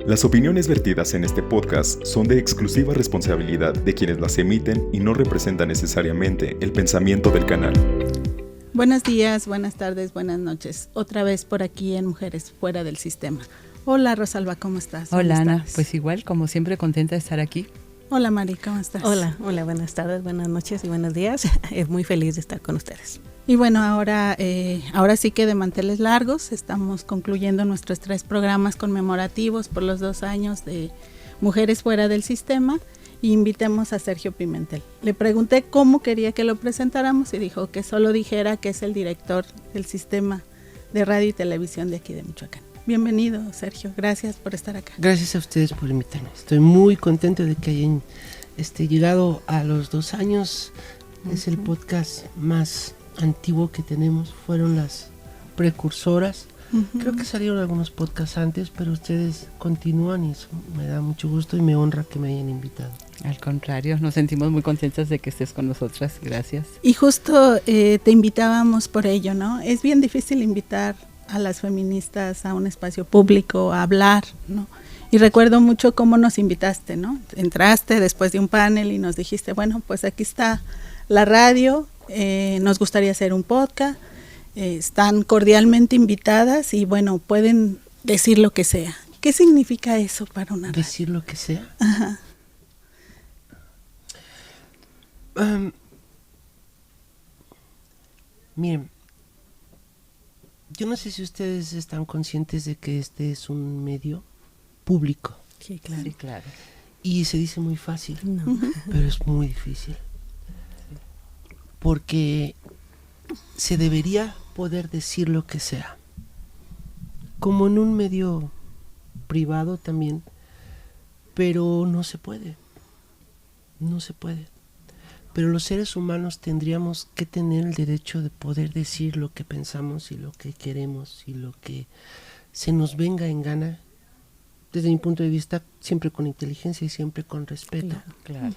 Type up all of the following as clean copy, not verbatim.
Las opiniones vertidas en este podcast son de exclusiva responsabilidad de quienes las emiten y no representan necesariamente el pensamiento del canal. Buenos días, buenas tardes, buenas noches. Otra vez por aquí en Mujeres Fuera del Sistema. Hola Rosalba, ¿cómo estás? Hola Ana, pues igual, como siempre, contenta de estar aquí. Hola Mari, ¿cómo estás? Hola, buenas tardes, buenas noches y buenos días. Muy feliz de estar con ustedes. Y bueno, ahora sí que de manteles largos, estamos concluyendo nuestros 3 programas conmemorativos por los 2 años de Mujeres Fuera del Sistema y invitemos a Sergio Pimentel. Le pregunté cómo quería que lo presentáramos y dijo que solo dijera que es el director del sistema de radio y televisión de aquí de Michoacán. Bienvenido, Sergio, gracias por estar acá. Gracias a ustedes por invitarme. Estoy muy contento de que hayan llegado a los 2 años. Es el podcast más antiguo que tenemos, fueron las precursoras. Creo que salieron algunos podcasts antes, pero ustedes continúan y eso me da mucho gusto y me honra que me hayan invitado. Al contrario, nos sentimos muy contentas de que estés con nosotras, gracias. Y justo te invitábamos por ello, ¿no? Es bien difícil invitar a las feministas a un espacio público a hablar, ¿no? Y recuerdo mucho cómo nos invitaste, ¿no? Entraste después de un panel y nos dijiste, bueno, pues aquí está la radio, nos gustaría hacer un podcast, están cordialmente invitadas y bueno, pueden decir lo que sea. ¿Qué significa eso para una radio? ¿Decir lo que sea? Ajá. Miren, yo no sé si ustedes están conscientes de que este es un medio público. Sí, claro. Sí, claro. Y se dice muy fácil, No. pero es muy difícil. Porque se debería poder decir lo que sea. Como en un medio privado también, pero no se puede. No se puede. Pero los seres humanos tendríamos que tener el derecho de poder decir lo que pensamos y lo que queremos y lo que se nos venga en gana, desde mi punto de vista, siempre con inteligencia y siempre con respeto. Claro.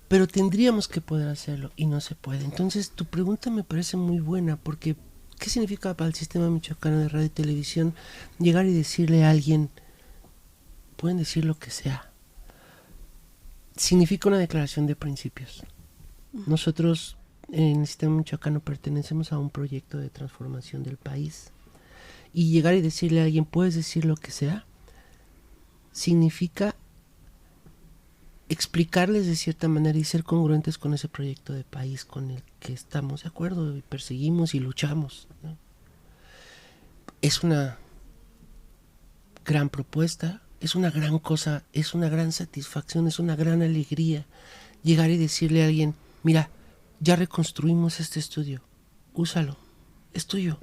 Pero tendríamos que poder hacerlo y no se puede. Entonces tu pregunta me parece muy buena porque ¿qué significa para el sistema michoacano de radio y televisión llegar y decirle a alguien, pueden decir lo que sea? Significa una declaración de principios. Nosotros en el sistema michoacano pertenecemos a un proyecto de transformación del país y llegar y decirle a alguien, puedes decir lo que sea, significa explicarles de cierta manera y ser congruentes con ese proyecto de país con el que estamos de acuerdo y perseguimos y luchamos, ¿no? Es una gran propuesta, es una gran cosa, es una gran satisfacción, es una gran alegría llegar y decirle a alguien, mira, ya reconstruimos este estudio, úsalo, es tuyo.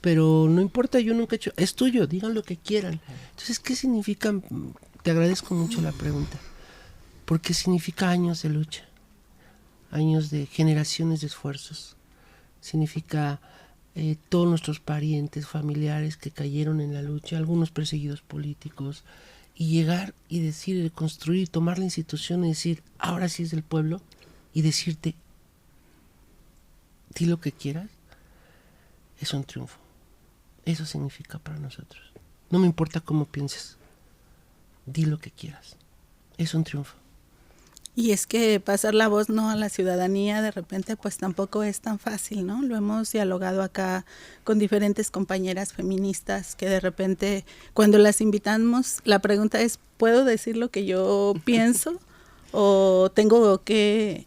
Pero no importa, yo nunca he hecho, es tuyo, digan lo que quieran. Entonces, ¿qué significa? Te agradezco mucho la pregunta, porque significa años de lucha, años de generaciones de esfuerzos, significa todos nuestros parientes, familiares que cayeron en la lucha, algunos perseguidos políticos, y llegar y decir, construir, tomar la institución y decir, ahora sí es del pueblo, y decirte, di lo que quieras, es un triunfo. Eso significa para nosotros. No me importa cómo pienses. Di lo que quieras. Es un triunfo. Y es que pasar la voz no a la ciudadanía de repente pues tampoco es tan fácil, ¿no? Lo hemos dialogado acá con diferentes compañeras feministas que de repente cuando las invitamos la pregunta es, ¿puedo decir lo que yo pienso? ¿O tengo que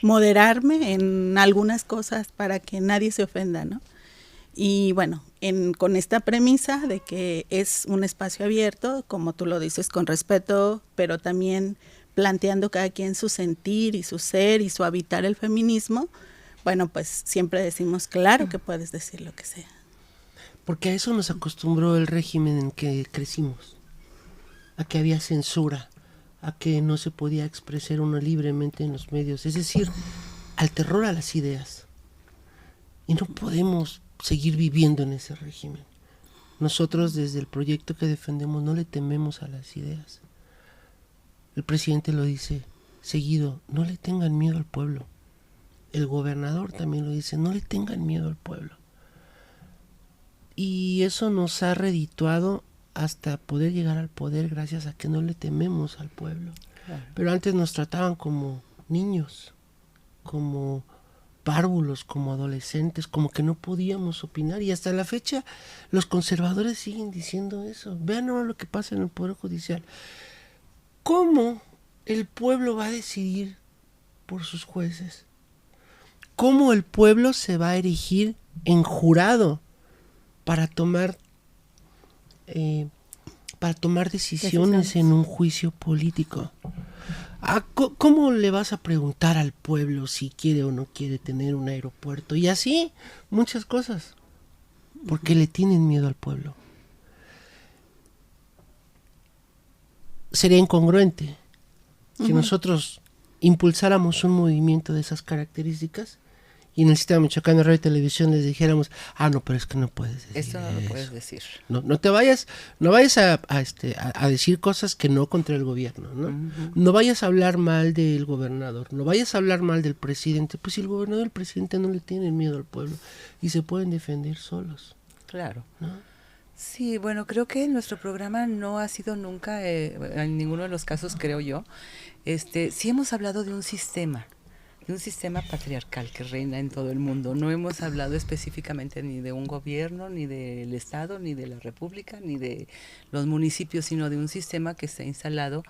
moderarme en algunas cosas para que nadie se ofenda, ¿no? Y bueno, con esta premisa de que es un espacio abierto, como tú lo dices, con respeto, pero también planteando cada quien su sentir y su ser y su habitar el feminismo, bueno, pues siempre decimos, claro que puedes decir lo que sea. Porque a eso nos acostumbró el régimen en que crecimos, a que había censura, a que no se podía expresar uno libremente en los medios, es decir, al terror a las ideas. Y no podemos seguir viviendo en ese régimen. Nosotros desde el proyecto que defendemos no le tememos a las ideas. El presidente lo dice seguido, no le tengan miedo al pueblo. El gobernador también lo dice, no le tengan miedo al pueblo. Y eso nos ha redituado hasta poder llegar al poder gracias a que no le tememos al pueblo. Claro. Pero antes nos trataban como niños, como párvulos, como adolescentes, como que no podíamos opinar. Y hasta la fecha los conservadores siguen diciendo eso. Vean ahora lo que pasa en el Poder Judicial. ¿Cómo el pueblo va a decidir por sus jueces? ¿Cómo el pueblo se va a erigir en jurado para tomar decisiones en un juicio político? ¿Cómo le vas a preguntar al pueblo si quiere o no quiere tener un aeropuerto? Y así, muchas cosas. Porque le tienen miedo al pueblo. Sería incongruente que nosotros impulsáramos un movimiento de esas características y en el sistema michoacano de radio y televisión les dijéramos, no, pero es que no puedes decir Eso no lo puedes decir. No te vayas, no vayas a decir cosas que no contra el gobierno, ¿no? Uh-huh. No vayas a hablar mal del gobernador, no vayas a hablar mal del presidente, pues si el gobernador y el presidente no le tienen miedo al pueblo y se pueden defender solos. Claro. ¿No? Sí, bueno, creo que nuestro programa no ha sido nunca, en ninguno de los casos, creo yo, sí hemos hablado de un sistema patriarcal que reina en todo el mundo. No hemos hablado específicamente ni de un gobierno, ni del Estado, ni de la República, ni de los municipios, sino de un sistema que está instalado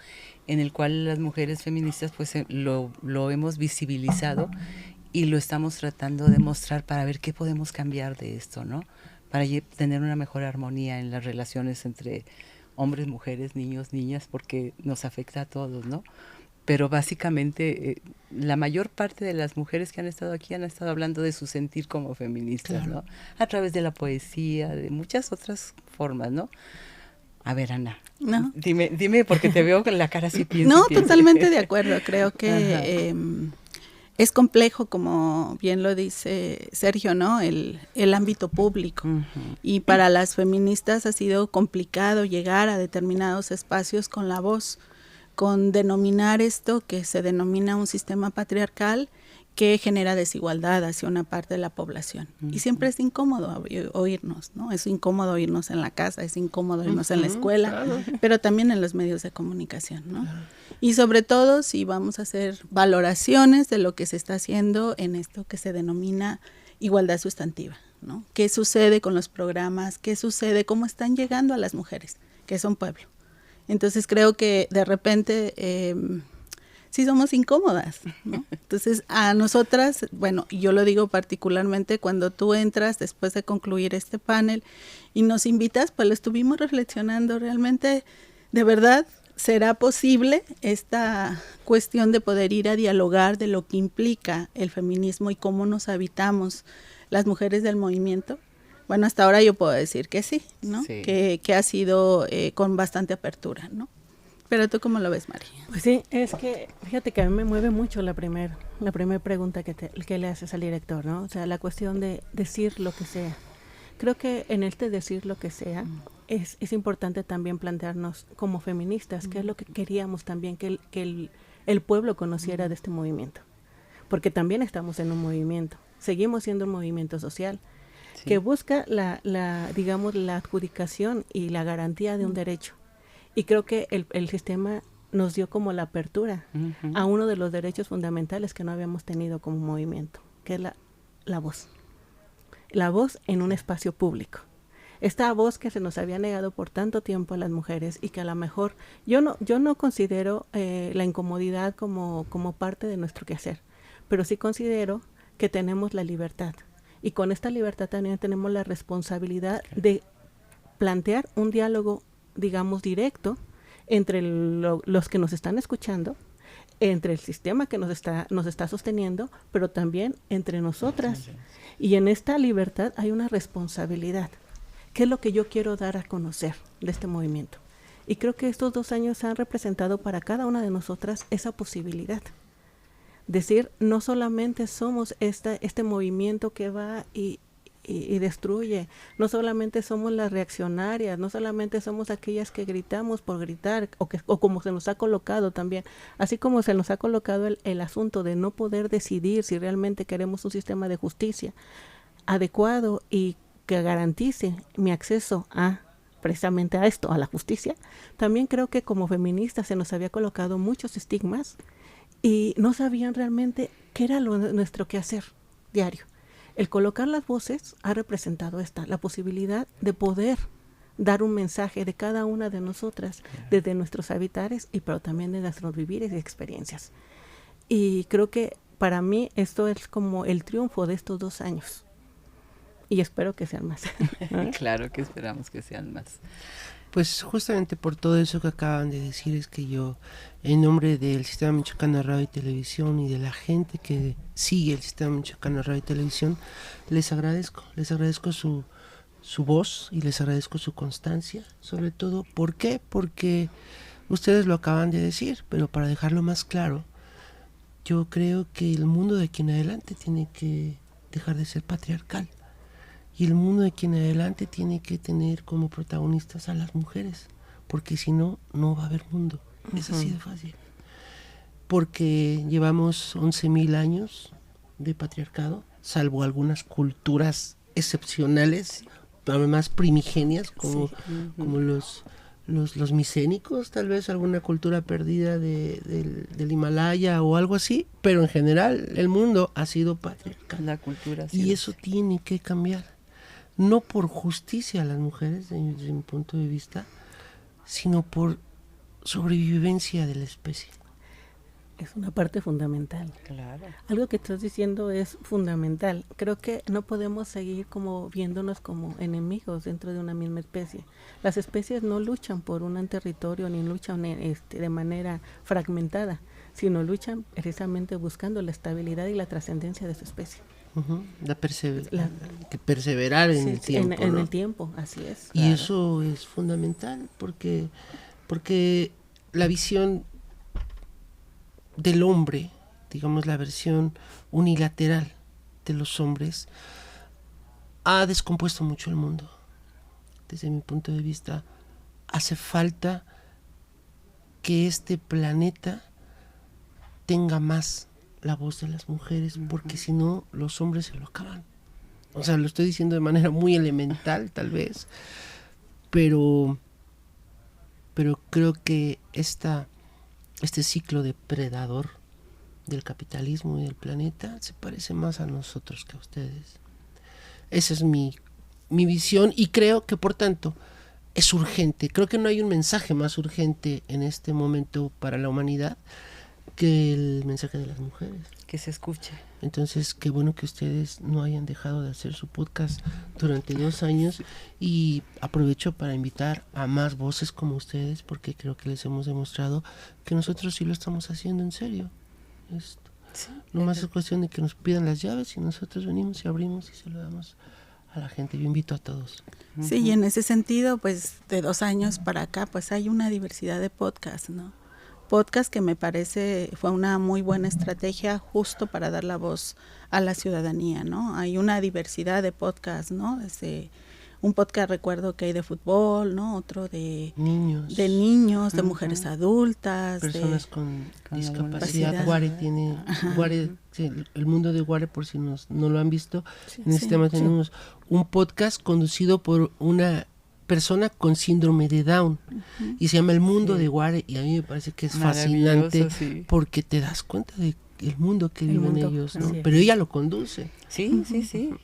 en el cual las mujeres feministas pues lo hemos visibilizado y lo estamos tratando de mostrar para ver qué podemos cambiar de esto, ¿no? Para tener una mejor armonía en las relaciones entre hombres, mujeres, niños, niñas, porque nos afecta a todos, ¿no? Pero básicamente la mayor parte de las mujeres que han estado aquí han estado hablando de su sentir como feministas, claro, ¿no? A través de la poesía, de muchas otras formas, ¿no? A ver, Ana, ¿no? Dime porque te veo con la cara así piensa. No, totalmente de acuerdo. Creo que es complejo, como bien lo dice Sergio, ¿no? El ámbito público. Uh-huh. Y para las feministas ha sido complicado llegar a determinados espacios con la voz, con denominar esto que se denomina un sistema patriarcal que genera desigualdad hacia una parte de la población. Uh-huh. Y siempre es incómodo oírnos, ¿no? Es incómodo oírnos en la casa, es incómodo oírnos en la escuela, claro, pero también en los medios de comunicación, ¿no? Claro. Y sobre todo si vamos a hacer valoraciones de lo que se está haciendo en esto que se denomina igualdad sustantiva, ¿no? ¿Qué sucede con los programas? ¿Qué sucede? ¿Cómo están llegando a las mujeres, que son pueblo? Entonces creo que de repente sí somos incómodas, ¿no? Entonces a nosotras, bueno, yo lo digo particularmente cuando tú entras después de concluir este panel y nos invitas, pues lo estuvimos reflexionando realmente, de verdad, ¿será posible esta cuestión de poder ir a dialogar de lo que implica el feminismo y cómo nos habitamos las mujeres del movimiento? Bueno, hasta ahora yo puedo decir que sí, ¿no? Sí. Que ha sido con bastante apertura, ¿no? Pero ¿tú cómo lo ves, Mari? Pues sí, es que fíjate que a mí me mueve mucho la primera pregunta que le haces al director, ¿no? O sea, la cuestión de decir lo que sea. Creo que en decir lo que sea es importante también plantearnos como feministas qué es lo que queríamos también que el pueblo conociera de este movimiento. Porque también estamos en un movimiento, seguimos siendo un movimiento social. Sí. Que busca digamos, la adjudicación y la garantía de un derecho. Y creo que el sistema nos dio como la apertura a uno de los derechos fundamentales que no habíamos tenido como movimiento, que es la voz. La voz en un espacio público. Esta voz que se nos había negado por tanto tiempo a las mujeres y que a lo mejor yo no considero la incomodidad como parte de nuestro quehacer, pero sí considero que tenemos la libertad. Y con esta libertad también tenemos la responsabilidad de plantear un diálogo, digamos, directo entre los que nos están escuchando, entre el sistema que nos está sosteniendo, pero también entre nosotras. Y en esta libertad hay una responsabilidad. ¿Qué es lo que yo quiero dar a conocer de este movimiento? Y creo que estos 2 años han representado para cada una de nosotras esa posibilidad. Decir, no solamente somos este movimiento que va y destruye, no solamente somos las reaccionarias, no solamente somos aquellas que gritamos por gritar, o como se nos ha colocado también, así como se nos ha colocado el asunto de no poder decidir si realmente queremos un sistema de justicia adecuado y que garantice mi acceso a precisamente a esto, a la justicia, también creo que como feministas se nos había colocado muchos estigmas y no sabían realmente qué era nuestro quehacer diario. El colocar las voces ha representado la posibilidad de poder dar un mensaje de cada una de nosotras, desde nuestros habitares pero también de nuestros vivires y experiencias. Y creo que para mí esto es como el triunfo de estos 2 años. Y espero que sean más. Claro que esperamos que sean más. Pues justamente por todo eso que acaban de decir es que yo, en nombre del Sistema Michoacano de Radio y Televisión y de la gente que sigue el Sistema Michoacano de Radio y Televisión, les agradezco su voz y les agradezco su constancia, sobre todo, ¿por qué? Porque ustedes lo acaban de decir, pero para dejarlo más claro, yo creo que el mundo de aquí en adelante tiene que dejar de ser patriarcal. Y el mundo de aquí en adelante tiene que tener como protagonistas a las mujeres, porque si no, no va a haber mundo. Es así de fácil. Porque llevamos 11,000 años de patriarcado, salvo algunas culturas excepcionales, además primigenias, como los micénicos, tal vez alguna cultura perdida del Himalaya o algo así, pero en general el mundo ha sido patriarcal. La cultura. Y eso tiene que cambiar. No por justicia a las mujeres, desde mi punto de vista, sino por sobrevivencia de la especie. Es una parte fundamental. Claro. Algo que estás diciendo es fundamental. Creo que no podemos seguir como viéndonos como enemigos dentro de una misma especie. Las especies no luchan por un territorio ni luchan de manera fragmentada, sino luchan precisamente buscando la estabilidad y la trascendencia de su especie. Que perseverar en el tiempo. En ¿no? el tiempo, así es. Y eso es fundamental porque la visión del hombre, digamos la versión unilateral de los hombres, ha descompuesto mucho el mundo. Desde mi punto de vista, hace falta que este planeta tenga más la voz de las mujeres, porque si no, los hombres se lo acaban. O sea, lo estoy diciendo de manera muy elemental, tal vez, pero creo que este ciclo depredador del capitalismo y del planeta se parece más a nosotros que a ustedes. Esa es mi visión y creo que, por tanto, es urgente. Creo que no hay un mensaje más urgente en este momento para la humanidad que el mensaje de las mujeres. Que se escuche. Entonces, qué bueno que ustedes no hayan dejado de hacer su podcast durante 2 años y aprovecho para invitar a más voces como ustedes porque creo que les hemos demostrado que nosotros sí lo estamos haciendo en serio. Sí, nomás es cuestión de que nos pidan las llaves y nosotros venimos y abrimos y se lo damos a la gente. Yo invito a todos. Sí, y en ese sentido, pues de 2 años para acá, pues hay una diversidad de podcasts, ¿no? Podcast que me parece fue una muy buena estrategia justo para dar la voz a la ciudadanía, ¿no? Hay una diversidad de podcasts, ¿no? Desde un podcast recuerdo que hay de fútbol, ¿no? Otro de niños, de mujeres adultas, personas con discapacidad. Guare tiene sí, el mundo de Guare, por si no lo han visto, en este tema tenemos un podcast conducido por una persona con síndrome de Down y se llama El Mundo de Guare y a mí me parece que es fascinante porque te das cuenta de el mundo que viven ellos, ¿no? Pero ella lo conduce. Sí,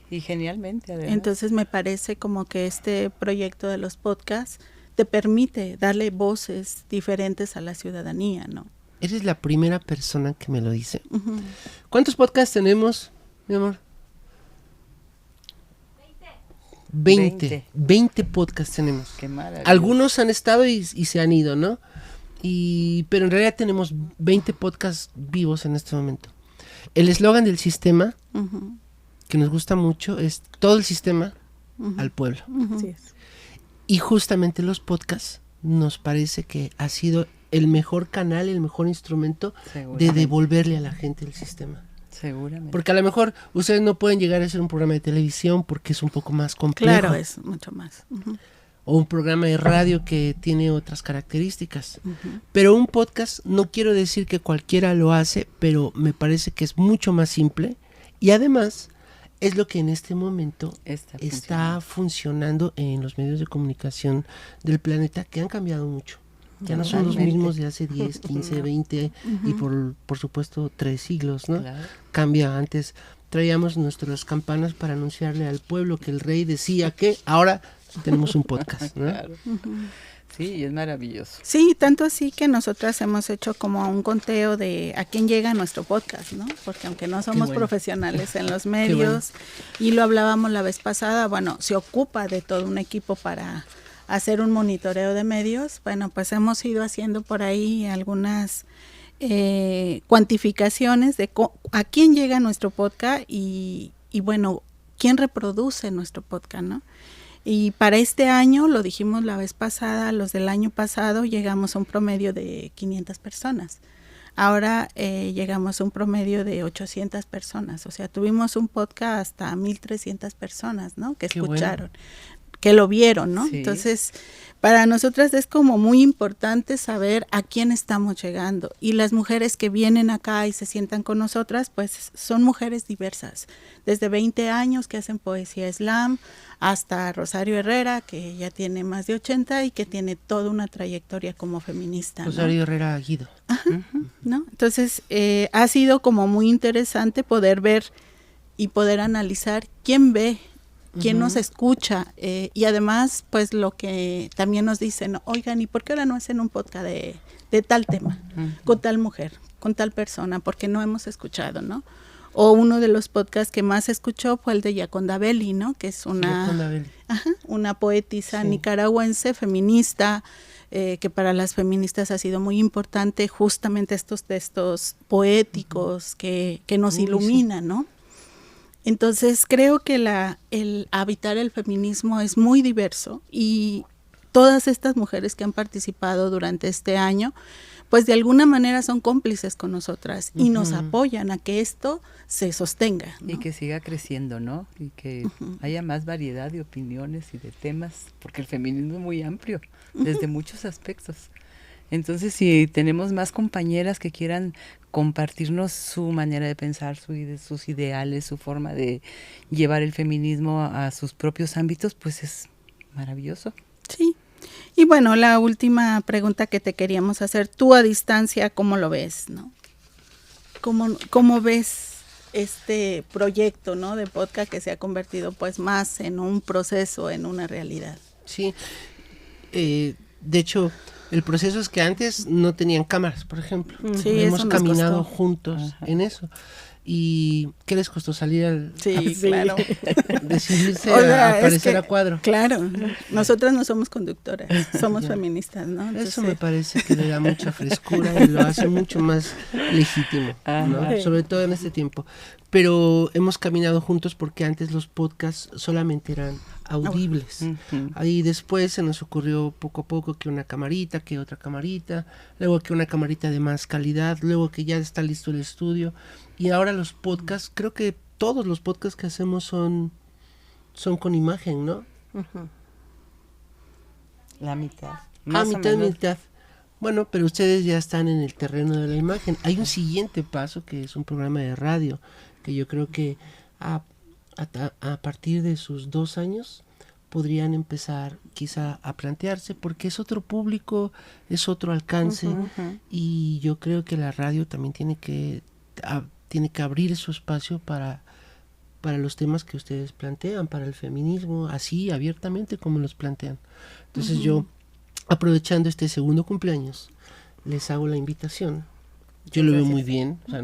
y genialmente además. Entonces me parece como que este proyecto de los podcasts te permite darle voces diferentes a la ciudadanía, ¿no? Eres la primera persona que me lo dice. ¿Cuántos podcasts tenemos, mi amor? 20 podcasts tenemos. Qué maravilla. Algunos han estado y se han ido, ¿no? Pero en realidad tenemos 20 podcasts vivos en este momento. El eslogan del sistema, que nos gusta mucho, es todo el sistema al pueblo. Así es. Y justamente los podcasts nos parece que ha sido el mejor canal, el mejor instrumento de devolverle a la gente el sistema. Seguramente. Porque a lo mejor ustedes no pueden llegar a hacer un programa de televisión porque es un poco más complejo. Claro, es mucho más. O un programa de radio que tiene otras características. Pero un podcast, no quiero decir que cualquiera lo hace, pero me parece que es mucho más simple y además es lo que en este momento Está está funcionando en los medios de comunicación del planeta, que han cambiado mucho. Ya no son los Totalmente. mismos de hace 10, 15, 20 y por supuesto 3 siglos, ¿no? Claro. Cambia. Antes traíamos nuestras campanas para anunciarle al pueblo que el rey decía que ahora tenemos un podcast, ¿no? Claro. Sí, y es maravilloso. Sí, tanto así que nosotras hemos hecho como un conteo de a quién llega nuestro podcast, ¿no? Porque aunque no somos bueno. profesionales en los medios, y lo hablábamos la vez pasada, bueno, se ocupa de todo un equipo para hacer un monitoreo de medios. Bueno, pues hemos ido haciendo por ahí algunas cuantificaciones de a quién llega nuestro podcast y bueno, quién reproduce nuestro podcast, ¿no? Y para este año, lo dijimos la vez pasada, los del año pasado, llegamos a un promedio de 500 personas. Ahora llegamos a un promedio de 800 personas. O sea, tuvimos un podcast hasta 1,300 personas, ¿no? Que escucharon, que lo vieron, ¿no? Sí. Entonces, para nosotras es como muy importante saber a quién estamos llegando. Y las mujeres que vienen acá y se sientan con nosotras, pues son mujeres diversas. Desde 20 años que hacen poesía slam, hasta Rosario Herrera, que ya tiene más de 80 y que tiene toda una trayectoria como feminista, ¿no? Rosario Herrera Guido. ¿No? Entonces, ha sido como muy interesante poder ver y poder analizar quién ve, quién nos escucha, y además, pues lo que también nos dicen, oigan, ¿y por qué ahora no hacen un podcast de tal tema, con tal mujer, con tal persona? Porque no hemos escuchado, ¿no? O uno de los podcasts que más escuchó fue el de Yaconda Belli, ¿no? Que es una poetisa nicaragüense, feminista, que para las feministas ha sido muy importante justamente estos textos poéticos que nos iluminan, ¿no? Entonces creo que el habitar el feminismo es muy diverso y todas estas mujeres que han participado durante este año, pues de alguna manera son cómplices con nosotras y nos apoyan a que esto se sostenga, ¿no? Y que siga creciendo, ¿no? Y que haya más variedad de opiniones y de temas, porque el feminismo es muy amplio, desde muchos aspectos. Entonces, si tenemos más compañeras que quieran compartirnos su manera de pensar, sus ideales, su forma de llevar el feminismo a sus propios ámbitos, pues es maravilloso. Sí. Y bueno, la última pregunta que te queríamos hacer, tú a distancia, ¿cómo lo ves, no? ¿Cómo ves este proyecto, ¿no? De podcast que se ha convertido pues más en un proceso, en una realidad? Sí, de hecho, el proceso es que antes no tenían cámaras, por ejemplo. Sí, hemos eso nos caminado costó. juntos en eso. ¿Y qué les costó salir Sí, claro. decidirse O sea, a aparecer es que, a cuadro? Claro, nosotras no somos conductoras, somos feministas, ¿no? Entonces, Eso me parece que le da mucha frescura y lo hace mucho más legítimo, ¿no? Sobre todo en este tiempo. Pero hemos caminado juntos porque antes los podcasts solamente eran audibles. Ahí después se nos ocurrió poco a poco que una camarita, que otra camarita, luego que una camarita de más calidad, luego que ya está listo el estudio. Y ahora los podcasts, creo que todos los podcasts que hacemos son con imagen, ¿no? La mitad. Mitad. Bueno, pero ustedes ya están en el terreno de la imagen. Hay un siguiente paso que es un programa de radio, que yo creo que a partir de sus 2 años podrían empezar quizá a plantearse, porque es otro público, es otro alcance, y yo creo que la radio también tiene que abrir su espacio para los temas que ustedes plantean, para el feminismo, así abiertamente como los plantean. Entonces yo, aprovechando este segundo cumpleaños, les hago la invitación. Yo lo veo muy bien, o sea,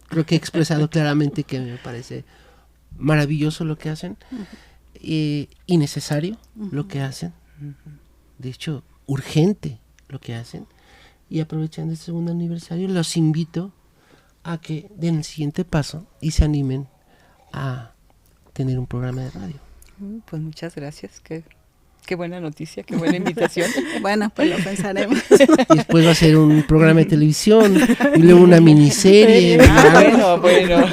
creo que he expresado claramente que me parece maravilloso lo que hacen, y necesario lo que hacen, de hecho urgente lo que hacen, y aprovechando este segundo aniversario los invito a que den el siguiente paso y se animen a tener un programa de radio. Pues muchas gracias, qué buena noticia, qué buena invitación. Bueno, pues lo pensaremos. Y después va a ser un programa de televisión y luego una miniserie. Bueno.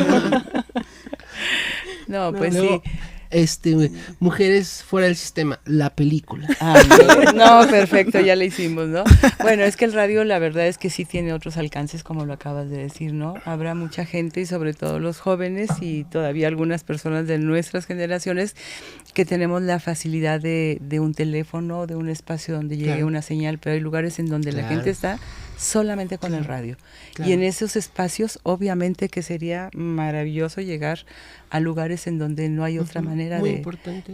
No, pues luego, sí. Mujeres fuera del sistema, la película. No, perfecto, ya le hicimos, ¿no? Bueno, es que el radio la verdad es que sí tiene otros alcances, como lo acabas de decir, ¿no? Habrá mucha gente y sobre todo los jóvenes y todavía algunas personas de nuestras generaciones que tenemos la facilidad de un teléfono, de un espacio donde llegue una señal, pero hay lugares en donde la gente está solamente con el radio. Y en esos espacios, obviamente que sería maravilloso llegar a lugares en donde no hay otra manera de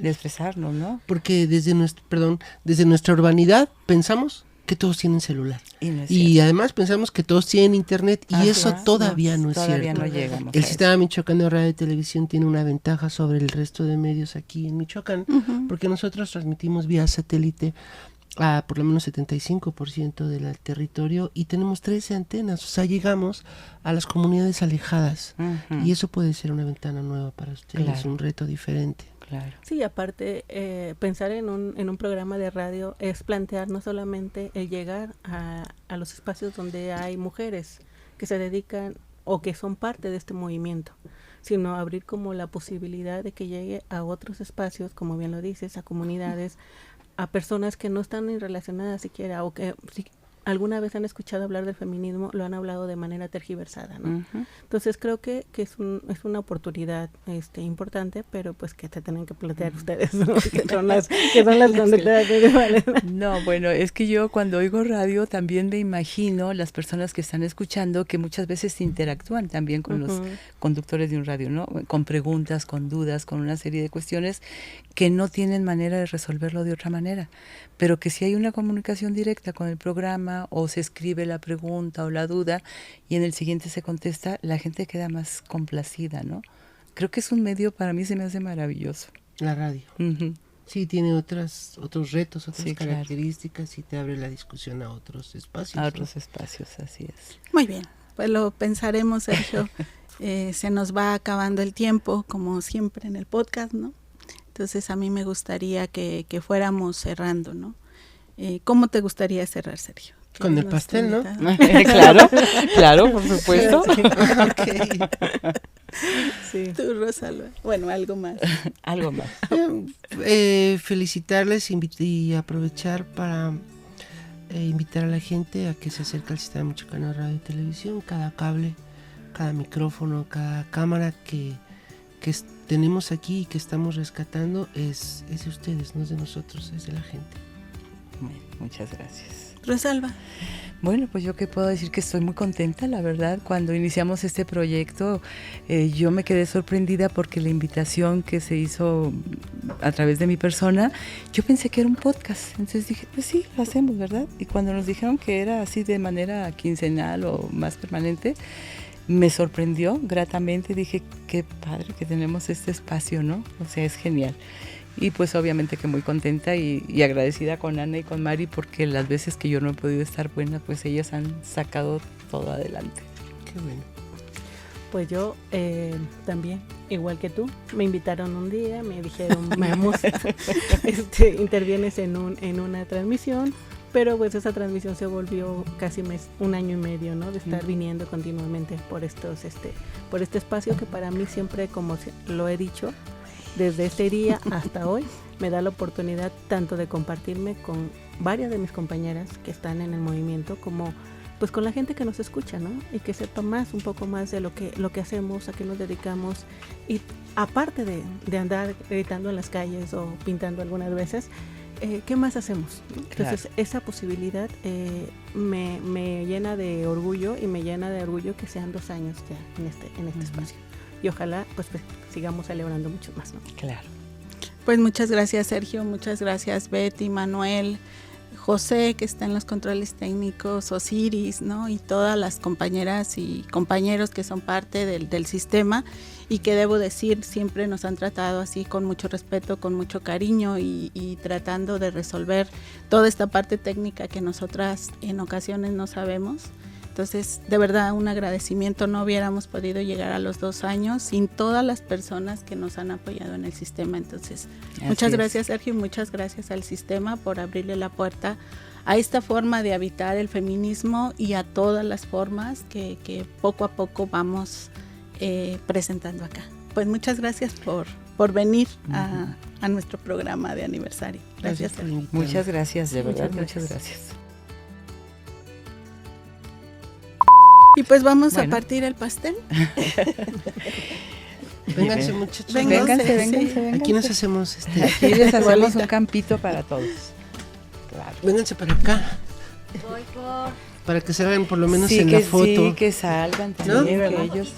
expresarnos, ¿no? Porque desde nuestra urbanidad pensamos que todos tienen celular. Y además pensamos que todos tienen internet y eso todavía no es cierto. No llegamos el sistema michoacano de radio y televisión tiene una ventaja sobre el resto de medios aquí en Michoacán, porque nosotros transmitimos vía satélite a por lo menos 75% del territorio y tenemos 13 antenas, o sea, llegamos a las comunidades alejadas y eso puede ser una ventana nueva para ustedes, un reto diferente. Claro. Sí, aparte, pensar en un programa de radio es plantear no solamente el llegar a los espacios donde hay mujeres que se dedican o que son parte de este movimiento, sino abrir como la posibilidad de que llegue a otros espacios, como bien lo dices, a comunidades, a personas que no están ni relacionadas siquiera o que alguna vez han escuchado hablar del feminismo, lo han hablado de manera tergiversada, ¿no? Entonces creo que es una oportunidad importante, pero pues que te tienen que plantear ustedes, ¿no? que son las conductoras principales. No, bueno, es que yo cuando oigo radio también me imagino las personas que están escuchando que muchas veces interactúan también con los conductores de un radio, ¿no? Con preguntas, con dudas, con una serie de cuestiones que no tienen manera de resolverlo de otra manera, pero que si hay una comunicación directa con el programa o se escribe la pregunta o la duda y en el siguiente se contesta, la gente queda más complacida, ¿no? Creo que es un medio, para mí se me hace maravilloso. La radio. Sí, tiene otros retos, otras características y te abre la discusión a otros espacios. A otros espacios, así es. Muy bien, pues lo pensaremos, Sergio. Se nos va acabando el tiempo, como siempre en el podcast, ¿no? Entonces a mí me gustaría que fuéramos cerrando, ¿no? ¿Cómo te gustaría cerrar, Sergio? Con el pastel, ¿no? Claro, por supuesto. Sí. Tú, Rosalba. Bueno, algo más. Algo más. Felicitarles y aprovechar para invitar a la gente a que se acerque al sistema michoacano de radio y televisión. Cada cable, cada micrófono, cada cámara que tenemos aquí y que estamos rescatando es de ustedes, no es de nosotros, es de la gente. Muchas gracias. Rosalba. Bueno, pues yo qué puedo decir que estoy muy contenta, la verdad. Cuando iniciamos este proyecto, yo me quedé sorprendida porque la invitación que se hizo a través de mi persona, yo pensé que era un podcast. Entonces dije, pues sí, lo hacemos, ¿verdad? Y cuando nos dijeron que era así de manera quincenal o más permanente, me sorprendió gratamente. Dije, qué padre que tenemos este espacio, ¿no? O sea, es genial. Y pues obviamente que muy contenta y agradecida con Ana y con Mari porque las veces que yo no he podido estar buena, pues ellas han sacado todo adelante. Qué bueno. Pues yo también, igual que tú, me invitaron un día, me dijeron, vamos, intervienes en una transmisión, pero pues esa transmisión se volvió casi un año y medio, ¿no? De estar viniendo continuamente por este espacio que para mí siempre, como lo he dicho, desde este día hasta hoy, me da la oportunidad tanto de compartirme con varias de mis compañeras que están en el movimiento, como pues con la gente que nos escucha, ¿no? Y que sepa un poco más de lo que hacemos, a qué nos dedicamos. Y aparte de andar gritando en las calles o pintando algunas veces, ¿qué más hacemos? Entonces, claro, esa posibilidad me llena de orgullo y me llena de orgullo que sean 2 años ya en este espacio. Y ojalá pues sigamos celebrando muchos más, ¿no? Claro. Pues muchas gracias, Sergio, muchas gracias, Betty, Manuel, José, que está en los controles técnicos, Osiris, ¿no? Y todas las compañeras y compañeros que son parte del sistema y que debo decir siempre nos han tratado así con mucho respeto, con mucho cariño y tratando de resolver toda esta parte técnica que nosotras en ocasiones no sabemos. Entonces, de verdad, un agradecimiento. No hubiéramos podido llegar a los 2 años sin todas las personas que nos han apoyado en el sistema. Entonces, muchas gracias, Sergio, y muchas gracias al sistema por abrirle la puerta a esta forma de habitar el feminismo y a todas las formas que poco a poco vamos presentando acá. Pues muchas gracias por por venir a nuestro programa de aniversario. Gracias. por invitarme. Muchas gracias, de verdad, Muchas muchas gracias. Y pues vamos Bueno. a partir el pastel. Vénganse, muchachos. Vénganse, vénganse. Aquí nos hacemos Aquí les hacemos un campito para todos. Claro. Vénganse para acá. Para que salgan por lo menos en la foto. Sí, que salgan también, ¿No? que ellos.